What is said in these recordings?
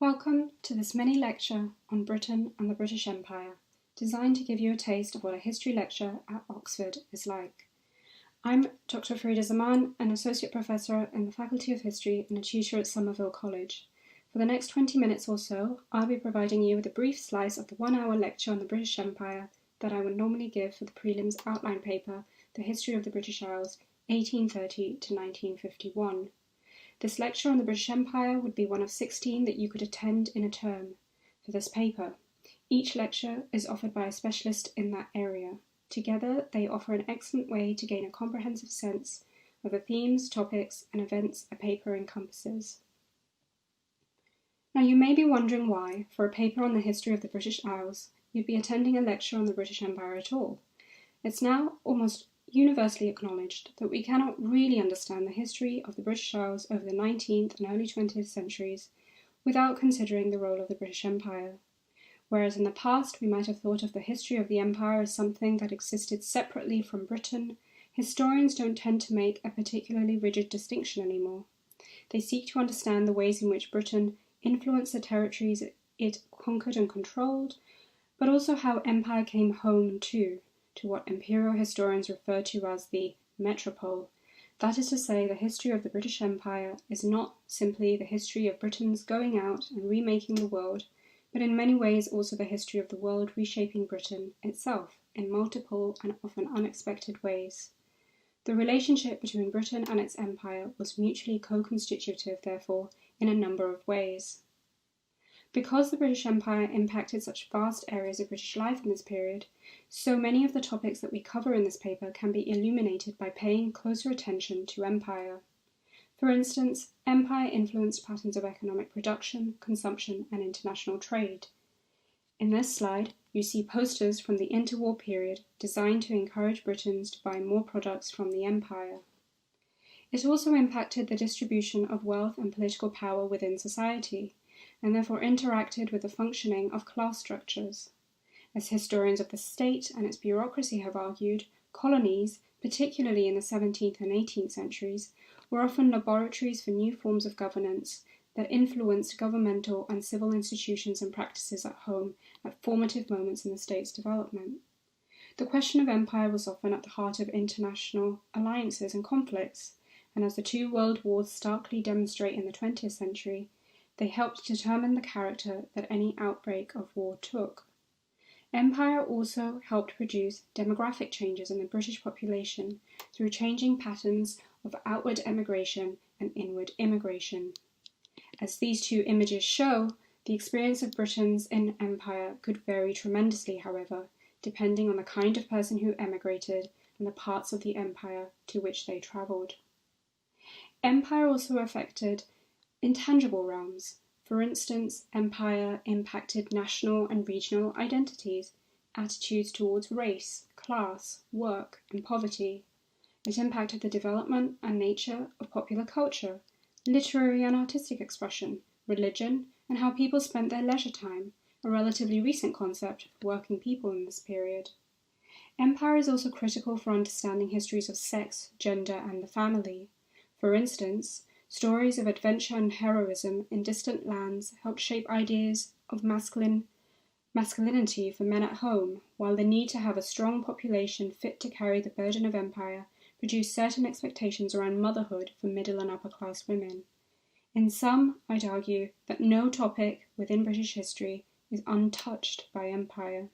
Welcome to this mini lecture on Britain and the British Empire, designed to give you a taste of what a history lecture at Oxford is like. I'm Dr. Farida Zaman, an Associate Professor in the Faculty of History and a tutor at Somerville College. For the next 20 minutes or so, I'll be providing you with a brief slice of the 1-hour lecture on the British Empire that I would normally give for the prelims outline paper, The History of the British Isles, 1830 to 1951. This lecture on the British Empire would be one of 16 that you could attend in a term for this paper. Each lecture is offered by a specialist in that area. Together, they offer an excellent way to gain a comprehensive sense of the themes, topics, and events a paper encompasses. Now, you may be wondering why, for a paper on the history of the British Isles, you'd be attending a lecture on the British Empire at all. It's now almost universally acknowledged that we cannot really understand the history of the British Isles over the 19th and early 20th centuries without considering the role of the British Empire. Whereas in the past we might have thought of the history of the empire as something that existed separately from Britain, historians don't tend to make a particularly rigid distinction anymore. They seek to understand the ways in which Britain influenced the territories it conquered and controlled, but also how empire came home to what imperial historians refer to as the metropole. That is to say, the history of the British Empire is not simply the history of Britain's going out and remaking the world, but in many ways also the history of the world reshaping Britain itself in multiple and often unexpected ways. The relationship between Britain and its empire was mutually co-constitutive, therefore, in a number of ways. Because the British Empire impacted such vast areas of British life in this period, so many of the topics that we cover in this paper can be illuminated by paying closer attention to empire. For instance, empire influenced patterns of economic production, consumption, and international trade. In this slide, you see posters from the interwar period designed to encourage Britons to buy more products from the empire. It also impacted the distribution of wealth and political power within society, and therefore interacted with the functioning of class structures. As historians of the state and its bureaucracy have argued, colonies, particularly in the 17th and 18th centuries, were often laboratories for new forms of governance that influenced governmental and civil institutions and practices at home at formative moments in the state's development. The question of empire was often at the heart of international alliances and conflicts, and as the two world wars starkly demonstrate in the 20th century, they helped determine the character that any outbreak of war took. Empire also helped produce demographic changes in the British population through changing patterns of outward emigration and inward immigration. As these two images show, the experience of Britons in empire could vary tremendously, however, depending on the kind of person who emigrated and the parts of the empire to which they travelled. Empire also affected intangible realms. For instance, empire impacted national and regional identities, attitudes towards race, class, work, and poverty. It impacted the development and nature of popular culture, literary and artistic expression, religion, and how people spent their leisure time, a relatively recent concept for working people in this period. Empire is also critical for understanding histories of sex, gender, and the family. For instance, stories of adventure and heroism in distant lands helped shape ideas of masculinity for men at home, while the need to have a strong population fit to carry the burden of empire produced certain expectations around motherhood for middle and upper class women. In sum, I'd argue that no topic within British history is untouched by empire.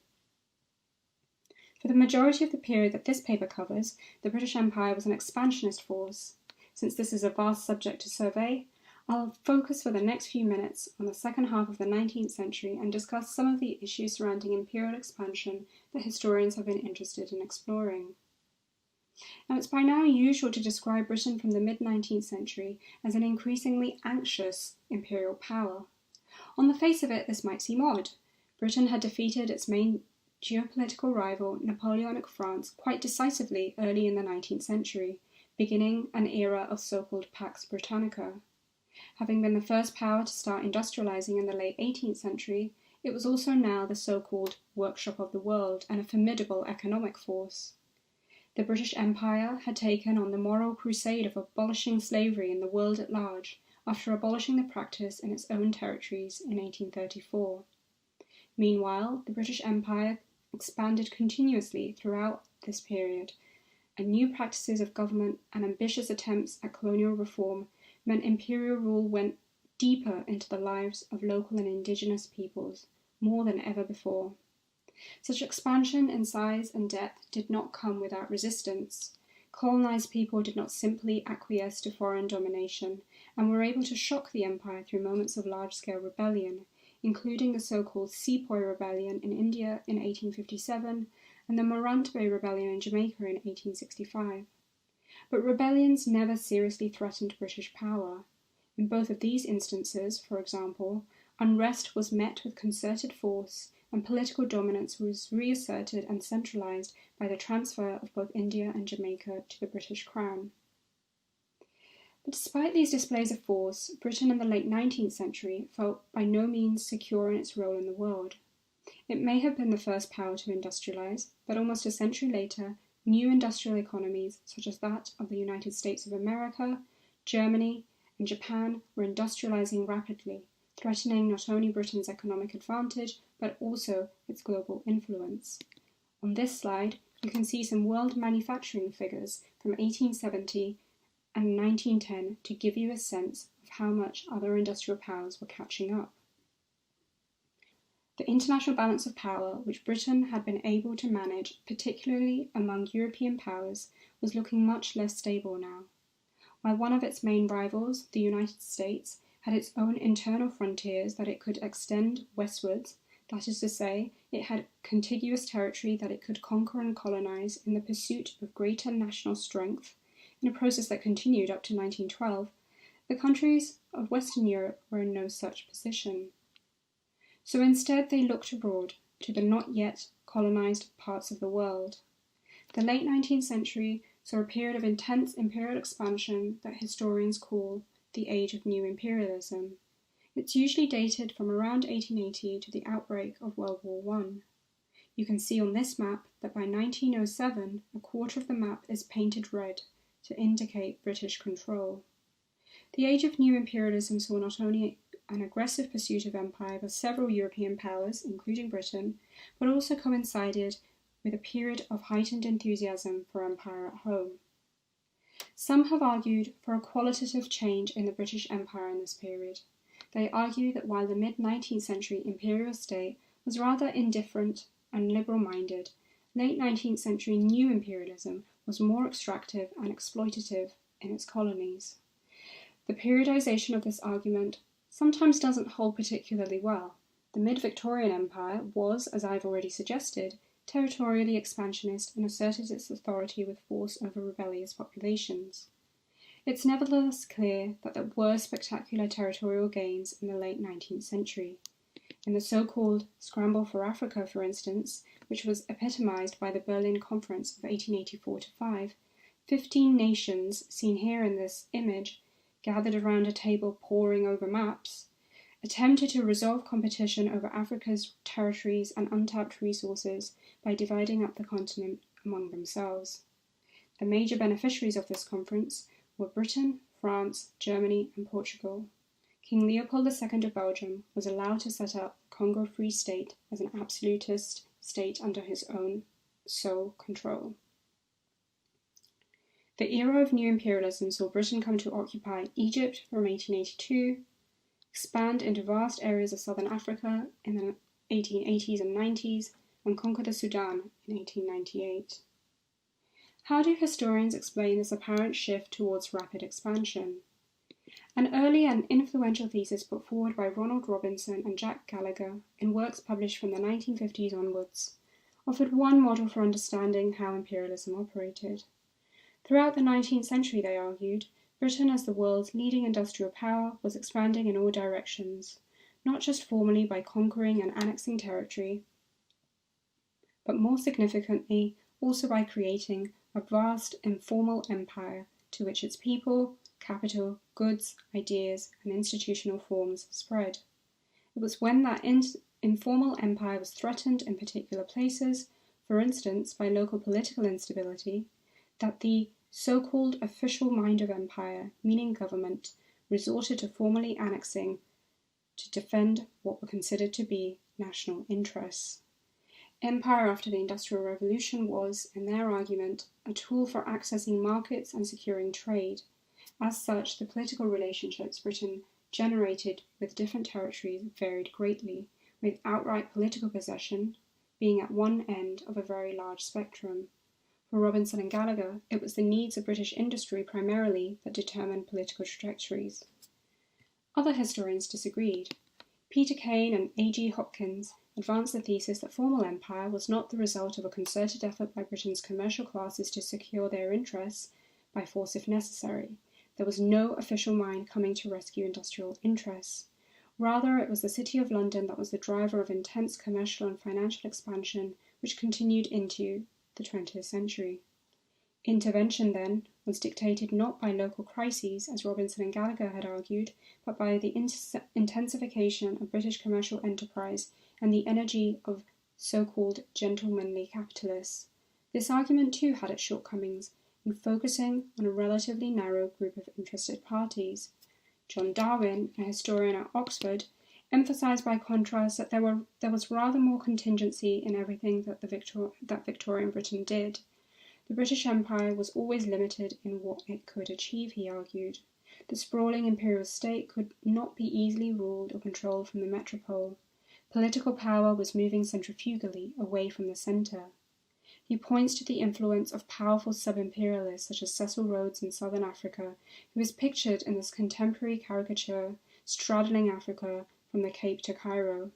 For the majority of the period that this paper covers, the British Empire was an expansionist force. Since this is a vast subject to survey, I'll focus for the next few minutes on the second half of the 19th century and discuss some of the issues surrounding imperial expansion that historians have been interested in exploring. Now, it's by now usual to describe Britain from the mid-19th century as an increasingly anxious imperial power. On the face of it, this might seem odd. Britain had defeated its main geopolitical rival, Napoleonic France, quite decisively early in the 19th century, beginning an era of so-called Pax Britannica. Having been the first power to start industrializing in the late 18th century, it was also now the so-called workshop of the world and a formidable economic force. The British Empire had taken on the moral crusade of abolishing slavery in the world at large after abolishing the practice in its own territories in 1834. Meanwhile, the British Empire expanded continuously throughout this period, and new practices of government and ambitious attempts at colonial reform meant imperial rule went deeper into the lives of local and indigenous peoples, more than ever before. Such expansion in size and depth did not come without resistance. Colonized people did not simply acquiesce to foreign domination and were able to shock the empire through moments of large-scale rebellion, including the so-called Sepoy Rebellion in India in 1857 and the Morant Bay Rebellion in Jamaica in 1865. But rebellions never seriously threatened British power. In both of these instances, for example, unrest was met with concerted force and political dominance was reasserted and centralised by the transfer of both India and Jamaica to the British Crown. But despite these displays of force, Britain in the late 19th century felt by no means secure in its role in the world. It may have been the first power to industrialise, but almost a century later, new industrial economies, such as that of the United States of America, Germany, and Japan, were industrialising rapidly, threatening not only Britain's economic advantage, but also its global influence. On this slide, you can see some world manufacturing figures from 1870 and 1910 to give you a sense of how much other industrial powers were catching up. The international balance of power, which Britain had been able to manage, particularly among European powers, was looking much less stable now. While one of its main rivals, the United States, had its own internal frontiers that it could extend westwards, that is to say, it had contiguous territory that it could conquer and colonize in the pursuit of greater national strength, in a process that continued up to 1912, the countries of Western Europe were in no such position. So instead they looked abroad to the not yet colonized parts of the world. The late 19th century saw a period of intense imperial expansion that historians call the Age of New Imperialism. It's usually dated from around 1880 to the outbreak of World War I. You can see on this map that by 1907, a quarter of the map is painted red to indicate British control. The Age of New Imperialism saw not only an aggressive pursuit of empire by several European powers, including Britain, but also coincided with a period of heightened enthusiasm for empire at home. Some have argued for a qualitative change in the British Empire in this period. They argue that while the mid-19th century imperial state was rather indifferent and liberal-minded, late 19th century new imperialism was more extractive and exploitative in its colonies. The periodization of this argument sometimes doesn't hold particularly well. The mid-Victorian Empire was, as I've already suggested, territorially expansionist and asserted its authority with force over rebellious populations. It's nevertheless clear that there were spectacular territorial gains in the late 19th century. In the so-called Scramble for Africa, for instance, which was epitomised by the Berlin Conference of 1884-5, 15 nations, seen here in this image, gathered around a table poring over maps, attempted to resolve competition over Africa's territories and untapped resources by dividing up the continent among themselves. The major beneficiaries of this conference were Britain, France, Germany, and Portugal. King Leopold II of Belgium was allowed to set up the Congo Free State as an absolutist state under his own sole control. The era of new imperialism saw Britain come to occupy Egypt from 1882, expand into vast areas of southern Africa in the 1880s and 90s, and conquer the Sudan in 1898. How do historians explain this apparent shift towards rapid expansion? An early and influential thesis put forward by Ronald Robinson and Jack Gallagher in works published from the 1950s onwards offered one model for understanding how imperialism operated. Throughout the 19th century, they argued, Britain as the world's leading industrial power was expanding in all directions, not just formally by conquering and annexing territory, but more significantly also by creating a vast informal empire to which its people, capital, goods, ideas, and institutional forms spread. It was when that informal empire was threatened in particular places, for instance by local political instability, that the so-called official mind of empire, meaning government, resorted to formally annexing to defend what were considered to be national interests. Empire after the Industrial Revolution was, in their argument, a tool for accessing markets and securing trade. As such, the political relationships Britain generated with different territories varied greatly, with outright political possession being at one end of a very large spectrum. For Robinson and Gallagher, it was the needs of British industry primarily that determined political trajectories. Other historians disagreed. Peter Kane and A.G. Hopkins advanced the thesis that formal empire was not the result of a concerted effort by Britain's commercial classes to secure their interests by force if necessary. There was no official mind coming to rescue industrial interests. Rather, it was the City of London that was the driver of intense commercial and financial expansion, which continued into the 20th century. Intervention, then, was dictated not by local crises, as Robinson and Gallagher had argued, but by the intensification of British commercial enterprise and the energy of so-called gentlemanly capitalists. This argument too had its shortcomings in focusing on a relatively narrow group of interested parties. John Darwin, a historian at Oxford, emphasised by contrast that there was rather more contingency in everything that Victorian Britain did. The British Empire was always limited in what it could achieve, he argued. The sprawling imperial state could not be easily ruled or controlled from the metropole. Political power was moving centrifugally away from the centre. He points to the influence of powerful sub-imperialists such as Cecil Rhodes in southern Africa, who is pictured in this contemporary caricature straddling Africa from the Cape to Cairo.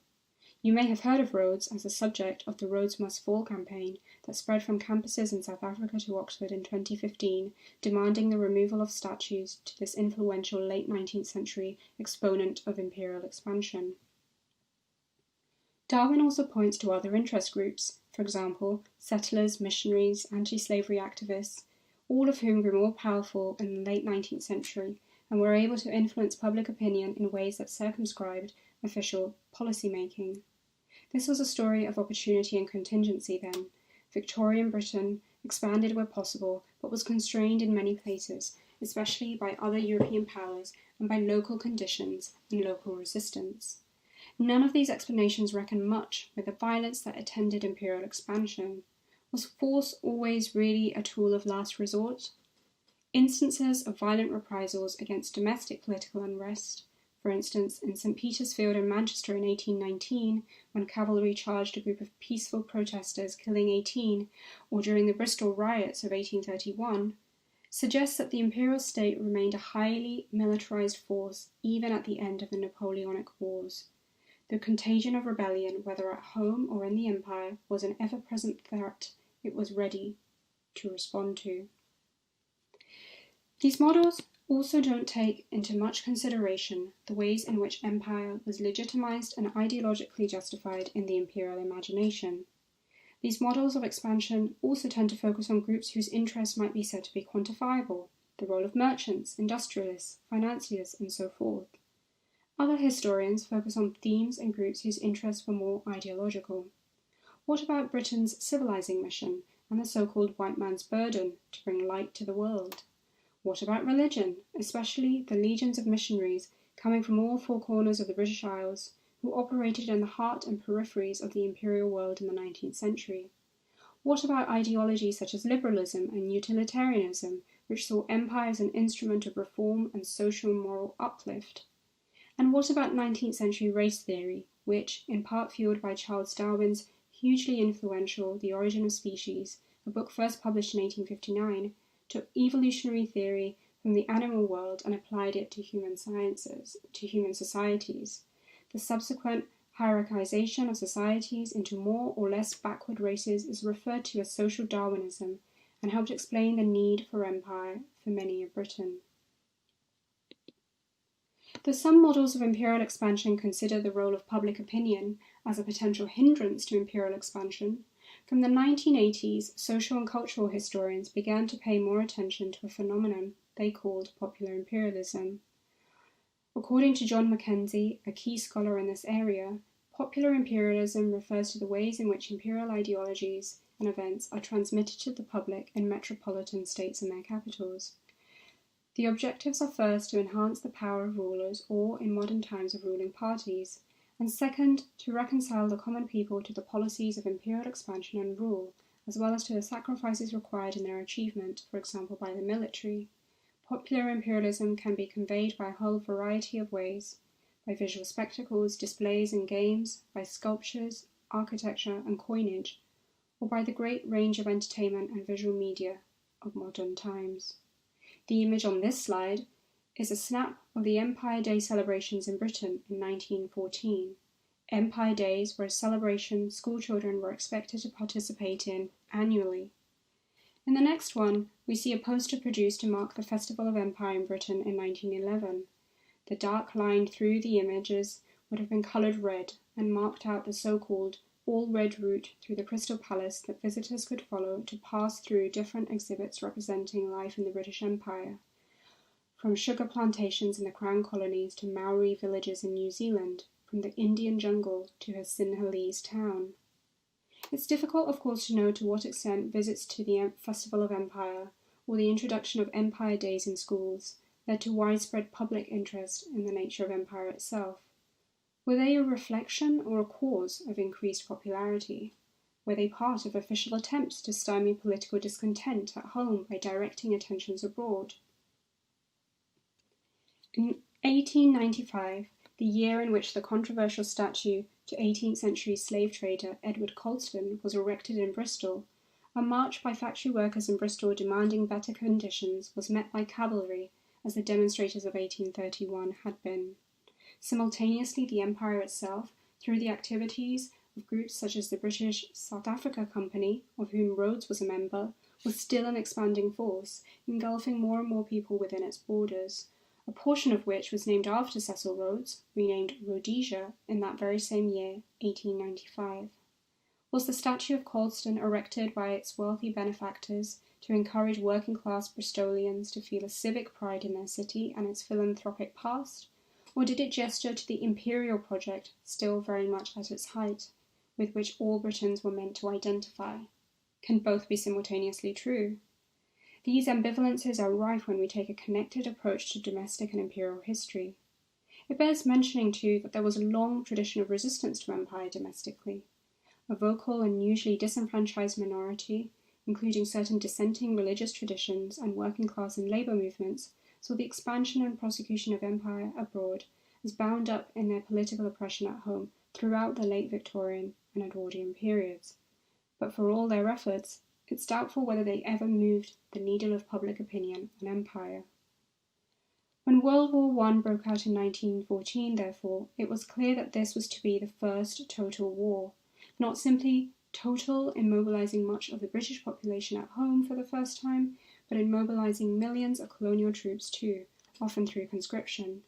You may have heard of Rhodes as the subject of the Rhodes Must Fall campaign that spread from campuses in South Africa to Oxford in 2015, demanding the removal of statues to this influential late 19th century exponent of imperial expansion. Darwin also points to other interest groups, for example, settlers, missionaries, anti-slavery activists, all of whom grew more powerful in the late 19th century and were able to influence public opinion in ways that circumscribed official policy-making. This was a story of opportunity and contingency then. Victorian Britain expanded where possible, but was constrained in many places, especially by other European powers and by local conditions and local resistance. None of these explanations reckon much with the violence that attended imperial expansion. Was force always really a tool of last resort? Instances of violent reprisals against domestic political unrest, for instance, in St. Peter's Field in Manchester in 1819, when cavalry charged a group of peaceful protesters, killing 18, or during the Bristol riots of 1831, suggests that the imperial state remained a highly militarised force even at the end of the Napoleonic Wars. The contagion of rebellion, whether at home or in the empire, was an ever-present threat it was ready to respond to. These models also don't take into much consideration the ways in which empire was legitimised and ideologically justified in the imperial imagination. These models of expansion also tend to focus on groups whose interests might be said to be quantifiable, the role of merchants, industrialists, financiers, and so forth. Other historians focus on themes and groups whose interests were more ideological. What about Britain's civilising mission and the so-called white man's burden to bring light to the world? What about religion, especially the legions of missionaries coming from all four corners of the British Isles, who operated in the heart and peripheries of the imperial world in the 19th century? What about ideologies such as liberalism and utilitarianism, which saw empire as an instrument of reform and social and moral uplift? And what about 19th century race theory, which, in part fueled by Charles Darwin's hugely influential The Origin of Species, a book first published in 1859, took evolutionary theory from the animal world and applied it to human sciences, to human societies. The subsequent hierarchization of societies into more or less backward races is referred to as social Darwinism and helped explain the need for empire for many of Britain. Though some models of imperial expansion consider the role of public opinion as a potential hindrance to imperial expansion, from the 1980s, social and cultural historians began to pay more attention to a phenomenon they called popular imperialism. According to John Mackenzie, a key scholar in this area, popular imperialism refers to the ways in which imperial ideologies and events are transmitted to the public in metropolitan states and their capitals. The objectives are first to enhance the power of rulers or, in modern times, of ruling parties, and second, to reconcile the common people to the policies of imperial expansion and rule, as well as to the sacrifices required in their achievement, for example by the military. Popular imperialism can be conveyed by a whole variety of ways, by visual spectacles, displays and games, by sculptures, architecture and coinage, or by the great range of entertainment and visual media of modern times. The image on this slide is a snap of the Empire Day celebrations in Britain in 1914. Empire Days were a celebration schoolchildren were expected to participate in annually. In the next one, we see a poster produced to mark the Festival of Empire in Britain in 1911. The dark line through the images would have been coloured red and marked out the so-called all-red route through the Crystal Palace that visitors could follow to pass through different exhibits representing life in the British Empire, from sugar plantations in the Crown Colonies to Maori villages in New Zealand, from the Indian jungle to her Sinhalese town. It's difficult, of course, to know to what extent visits to the Festival of Empire or the introduction of Empire Days in schools led to widespread public interest in the nature of empire itself. Were they a reflection or a cause of increased popularity? Were they part of official attempts to stymie political discontent at home by directing attentions abroad? In 1895, the year in which the controversial statue to 18th century slave trader Edward Colston was erected in Bristol, a march by factory workers in Bristol demanding better conditions was met by cavalry, as the demonstrators of 1831 had been. Simultaneously, the empire itself, through the activities of groups such as the British South Africa Company, of whom Rhodes was a member, was still an expanding force, engulfing more and more people within its borders, a portion of which was named after Cecil Rhodes, renamed Rhodesia in that very same year, 1895. Was the statue of Colston erected by its wealthy benefactors to encourage working-class Bristolians to feel a civic pride in their city and its philanthropic past? Or did it gesture to the imperial project, still very much at its height, with which all Britons were meant to identify? Can both be simultaneously true? These ambivalences are rife when we take a connected approach to domestic and imperial history. It bears mentioning, too, that there was a long tradition of resistance to empire domestically. A vocal and usually disenfranchised minority, including certain dissenting religious traditions and working-class and labour movements, saw the expansion and prosecution of empire abroad as bound up in their political oppression at home throughout the late Victorian and Edwardian periods. But for all their efforts, it's doubtful whether they ever moved the needle of public opinion on empire. When World War I broke out in 1914, therefore, it was clear that this was to be the first total war, not simply total in mobilising much of the British population at home for the first time, but in mobilising millions of colonial troops too, often through conscription.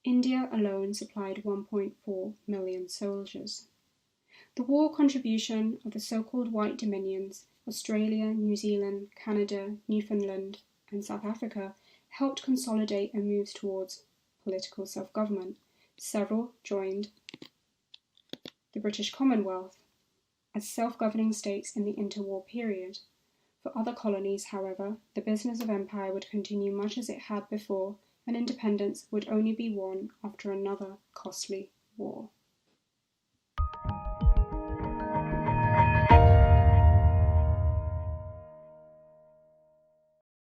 India alone supplied 1.4 million soldiers. The war contribution of the so-called White Dominions, Australia, New Zealand, Canada, Newfoundland, and South Africa, helped consolidate and move towards political self-government. Several joined the British Commonwealth as self-governing states in the interwar period. For other colonies, however, the business of empire would continue much as it had before, and independence would only be won after another costly war.